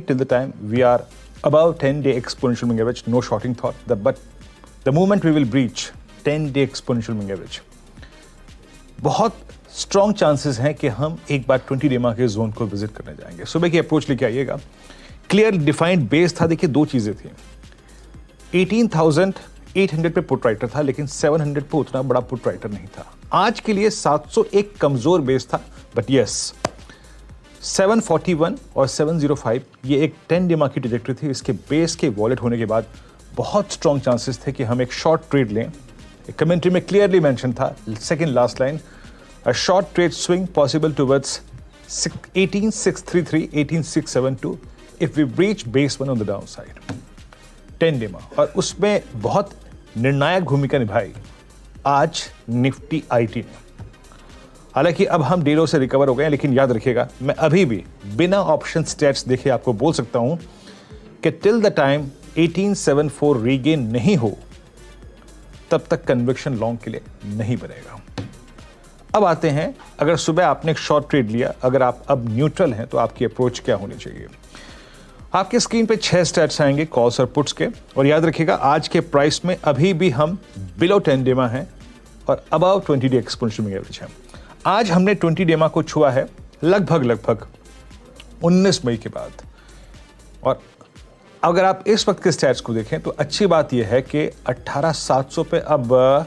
till the time we are above 10-day exponential moving average, no shorting thought. But the moment we will breach 10-day exponential moving average, बहुत strong chances हैं कि हम एक बार 20 डेमा के zone को visit करने जाएंगे। सुबह की अप्रोच लेके आइएगा। क्लियर डिफाइंड बेस था। देखिए दो चीजें थी, 18,800 पे पुट राइटर था, लेकिन 700 पे उतना बड़ा पुट राइटर नहीं था। आज के लिए 701 कमजोर बेस था, बट यस 741 और 705 ये एक 10 डेमा की ट्रैजेक्टरी थी। इसके बेस के वॉलेट होने के बाद बहुत स्ट्रॉन्ग चांसेस थे कि हम एक शॉर्ट ट्रेड लें। कमेंट्री में क्लियरली मेंशन था, second last line, a short trade swing possible towards 18,633, 18,672 if we breach base 1 on the downside, 10 डेमा। और उसमें बहुत निर्णायक भूमिका निभाई आज निफ्टी आईटी ने। हालांकि अब हम डेलो से रिकवर हो गए हैं, लेकिन याद रखिएगा मैं अभी भी बिना ऑप्शन स्टेट्स देखे आपको बोल सकता हूं कि टिल द टाइम 1874 रीगेन नहीं हो तब तक कन्विक्शन लॉन्ग के लिए नहीं बनेगा। अब आते हैं, अगर सुबह आपने एक शॉर्ट ट्रेड लिया, अगर आप अब न्यूट्रल हैं तो आपकी अप्रोच क्या होनी चाहिए। आपके स्क्रीन पे 6 स्टैट्स आएंगे कॉल्स और पुट्स के, और याद रखिएगा आज के प्राइस में अभी भी हम बिलो 10 डेमा हैं और above 20 day exponential moving average है। आज हमने 20 डेमा को छुआ है लगभग 19 मई के बाद। और अगर आप इस वक्त के स्टैट्स को देखें तो अच्छी बात यह है कि 18,700 पे अब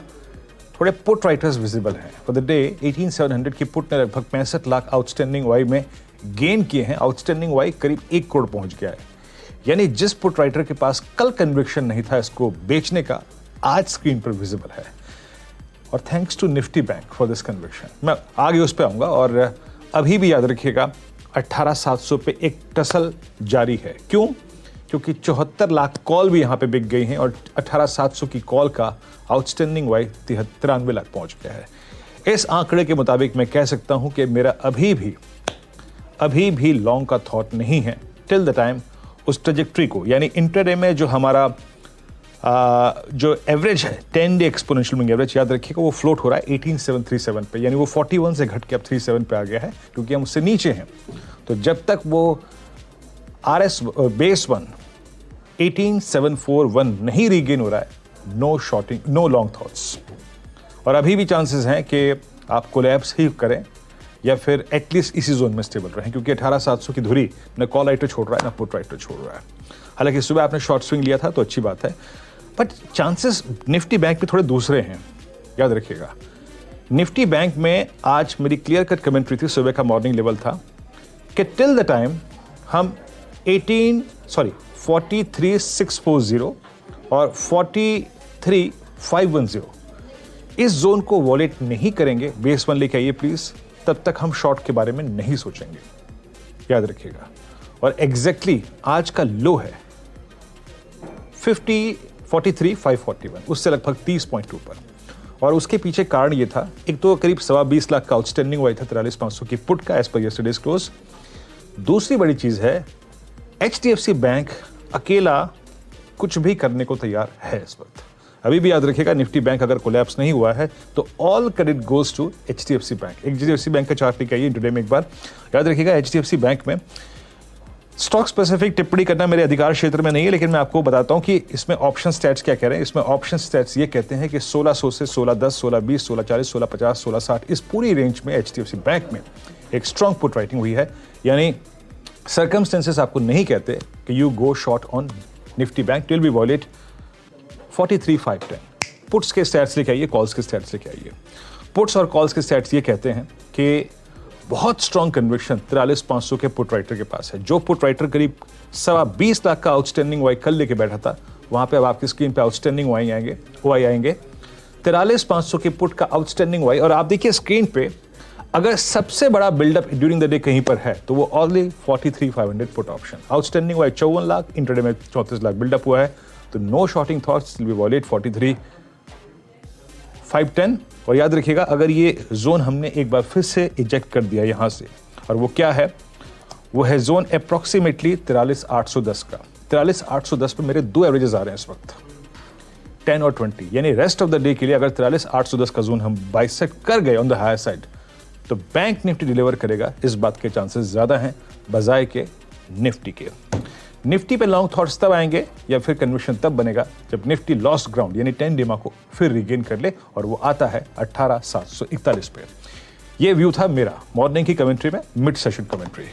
थोड़े पुट राइटर्स विजिबल हैं। फॉर द डे 18,700 की पुट ने लगभग 65 लाख आउटस्टैंडिंग वाई में गेन किए हैं। आउटस्टैंडिंग वाई करीब 1 करोड़ पहुंच गया है। यानी जिस पुट राइटर के पास कल कन्विक्शन नहीं था इसको बेचने का, आज स्क्रीन पर विजिबल है। और thanks to Nifty bank for this conviction. मैं आगे उस पर आऊंगा। और अभी भी याद रखिएगा 18,700 पे एक टसल जारी है। क्यों? क्योंकि 74 लाख कॉल भी यहां पे बिक गई हैं और 18,700 की कॉल का आउटस्टैंडिंग वाई 93 लाख पहुंच गया है। इस आंकड़े के मुताबिक मैं कह सकता हूं कि मेरा अभी भी लॉन्ग का थॉट नहीं है टिल द टाइम उस ट्रैजेक्टरी को, यानी इंटरडे में जो हमारा जो एवरेज है 10 डे एक्सपोनेंशियल मूविंग एवरेज, याद रखिएगा वो फ्लोट हो रहा है 18,737 पे, यानी वो 41 से घट के अब 37 पे आ गया है क्योंकि हम उससे नीचे हैं। तो जब तक वो आरएस बेस 1 18,741 नहीं रीगेन हो रहा है, no shorting, no long thoughts. और अभी भी चांसेस हैं कि आप कोलैप्स ही करें या फिर एटलीस्ट इसी जोन में स्टेबल रहें, क्योंकि 18,700 की धुरी न कॉल राइटर छोड़ रहा है ना पुट राइटर छोड़ रहा है। हालांकि सुबह आपने शॉर्ट स्विंग लिया था तो अच्छी बात है, बट चांसेस निफ्टी बैंक पे थोड़े दूसरे हैं। याद रखिएगा निफ्टी बैंक में आज मेरी क्लियर कट कमेंट्री थी, सुबह का मॉर्निंग लेवल था कि टिल द टाइम हम 43,640 और 43,510 इस जोन को वॉलेट नहीं करेंगे, बेस 1 लेके आइए प्लीज, तब तक हम शॉर्ट के बारे में नहीं सोचेंगे। याद रखिएगा। और एग्जैक्टली आज का लो है 43,541, उससे लगभग 30 पॉइंट ऊपर। और उसके पीछे कारण ये था, एक तो करीब 20 लाख का आउटस्टैंडिंग हुआ था 43,500 की पुट का एज पर यस्टरडेज क्लोज। दूसरी बड़ी चीज है HDFC बैंक अकेला कुछ भी करने को तैयार है इस वक्त। अभी भी याद रखिएगा निफ्टी बैंक अगर कोलैप्स नहीं हुआ है तो all credit goes to HDFC bank. HDFC bank का चार्ट लेके आइए इंटरडे में एक बार। याद रखिएगा HDFC बैंक में स्टॉक स्पेसिफिक टिप्पणी करना मेरे अधिकार क्षेत्र में नहीं है, लेकिन मैं आपको बताता हूं कि इसमें ऑप्शन स्टैट्स क्या कह रहे हैं। इसमें ऑप्शन स्टैट्स ये कहते हैं कि 1600 से 1610, 1620, 1640, 1650, 1660 इस पूरी रेंज में HDFC बैंक में एक स्ट्रॉन्ग पुट राइटिंग हुई है। यानी सर्कमस्टेंसेस आपको नहीं कहते कि you go short on Nifty bank till be wallet 43,510। Puts के स्टैट्स लेके आइए, कॉल्स के स्टैट्स लेके आइए। पुट्स और कॉल्स के स्टैट्स ये कहते हैं कि बहुत स्ट्रॉन्ग कन्विक्शन 43,500 के पुट राइटर के पास है। जो पुट राइटर करीब 20 लाख का आउटस्टैंडिंग वाई कल लेके बैठा था, वहां पे अब आपकी स्क्रीन पे आउटस्टैंडिंग वाई आएंगे 43,500 के पुट का आउटस्टैंडिंग वाई। और आप देखिए स्क्रीन पे अगर सबसे बड़ा बिल्डअप ड्यूरिंग द डे कहीं पर है तो वो only 43,500 put option. Outstanding why 54 lakh, intraday में 34 लाख बिल्डअप हुआ है। तो no shorting thoughts, will be wallet 43,510। और याद रखिएगा अगर ये जोन हमने एक बार फिर से इजेक्ट कर दिया यहां से, और वो क्या है, वो है जोन अप्रोक्सीमेटली 43,810 का। 43,810 पे मेरे 2 एवरेजेस आ रहे हैं इस वक्त, 10 और 20। यानी रेस्ट ऑफ द डे के लिए अगर 43,810 का जोन हम बाइसेक्ट कर गए ऑन द हायर साइड तो बैंक निफ्टी डिलीवर करेगा, इस बात के चांसेस ज्यादा हैं बजाय के निफ्टी के। निफ्टी पे लॉन्ग थॉट्स तब आएंगे या फिर कन्विक्शन तब बनेगा जब निफ्टी लॉस्ट ग्राउंड यानी 10 डेमा को फिर रिगेन कर ले, और वो आता है 18,741 पे। ये व्यू था मेरा मॉर्निंग की कमेंट्री में, मिड सेशन कमेंट्री।